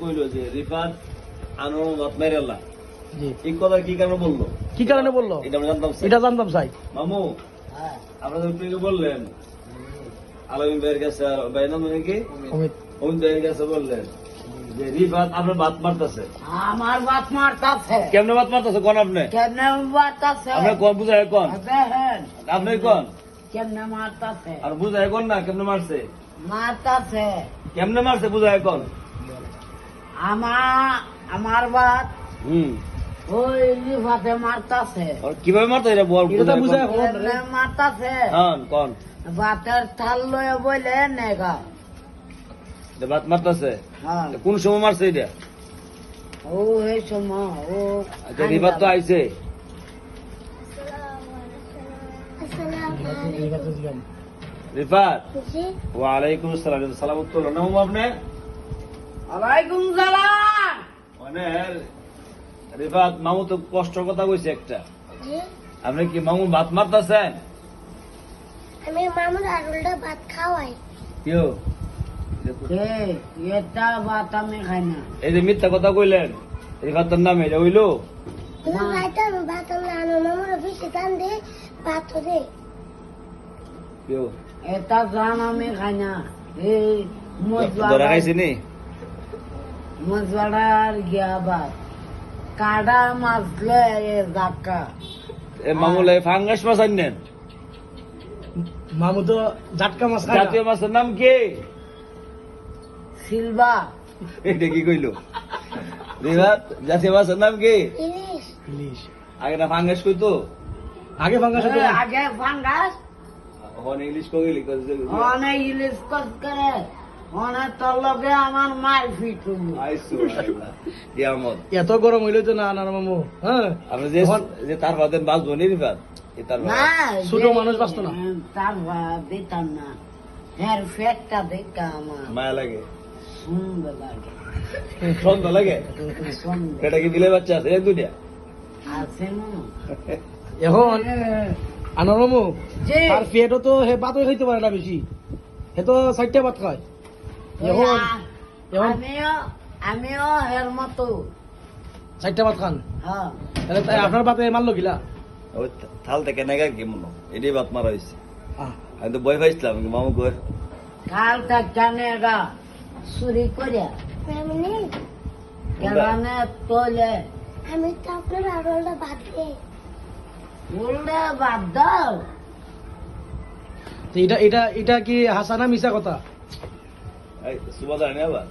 কইলো যে রিফাত আনুমত মেরেল্লা এই কথা কি কারণে বললো? কি কারণে বললো এটা জানতাম চাই। মামু আপনাদের একটু বললেন আলামিন ভাইয়ের কাছে, ভাই নাম নাকি অমিত ভাইয়ের কাছে বললেন যে রিফাত আপনার বাত মারতেছে। আমার বাত মারতাছে। কেমনে বাত মারতেছে কোন? আপনি কেমনে মারতাছে? আপনি কোন বুঝায় কোন? দেখেন আপনি কোন কেমনে মারতাছে। আর বুঝায় কোন না কেমনে মারছে? মারতাছে কেমনে মারছে বুঝায় কোন? আমার বাত হুম ওই লিফাতে মারতাছে। আর কিভাবে মারতে এটা বল বুঝায় কোন? কেমনে মারতাছে? কোন বাতের থাল লয়ে বলে নেগা বাত মারতেছে? হ্যাঁ কোন সময় মারছে এটা? ও এই সময় ও আচ্ছা রিফাত তো আইছে। রিফাত ওয়ালাইকুম আসসালাম। সালাম উত্তর না মামু আপনি? ওয়ালাইকুম সালাম। মানে রিফাত মামু তো কষ্টের কথা কইছে একটা। আপনি কি মামু ভাত মারতেছেন? আমি মামুর আর উল্টা ভাত খাওয়াই। কেউ এটা ভাত আমি খাই না। এই যে মিথ্যা কথা কইলেন রিফাতের নামে এটা হইলো? তুমি ভাইটা আমি ভাত আনো মামুর বেশি টান দে ভাত দে। কেউ এটা জান আমি খাই না। এই ধরা খাইছি নি? মজবাড়ার গিয়া ভাত কাডা মাছ লয়ে জাকা। এ মামুলে ফাঙ্গাস মাছ আনেন? মামু তো জাটকা মাছ খায় না। জাতীয় মাছের নাম কি? সিলভা। এটা কি কইলো রিফাত? জাতীয় মাছের নাম কি? ইলিশ ইলিশ আগে না ফাঙ্গাস কইতো? আগে ফাঙ্গাস হতো। আগে ফাঙ্গাস ওখানে ইলিশ কইলি অনেক ইলিশ কস করে অনেক তোর লগে আমার মার ফিট হইল। আইসু কিয়ামত। এত গরম হইলে তো না না মামু। হ্যাঁ আপনি যে তার বাদে বাঁচবো নি রিফাত? তার না ছোট মানুষ বাঁচতো না। তার দিতাম না। এর ফেটটা দেখা আমার মায়া লাগে, সুন্দর লাগে। সন্ধ্যা লাগে। সুন্দর এটা কি বিলে বাচ্চা আছে এক দুইটা? আছে মনে এখন আনার মামু যে তার পেটও তো হে ভাতই খাইতে পারে না বেশি। হে তো 4টা ভাত খায়। এখন এখন আমিও এর মতো 4টা ভাত খান। হ্যাঁ তাহলে তাই আপনার ভাতে মারলো কিলা? ওই থাল থেকে নেগা কি মনে এটাই বাত মারা হয়েছে। আহ, আমি তো বই পাইছিলাম মামু কই কালটা জানেগা চুরি করে আমি নেই। কেরানে তোলে আমি তো আপনার আর উল্টা ভাত দে। উল্টে বাদ দাও। তো এটা এটা এটা কি হাসানা মিশা কথা? সুবাদ আনে আবার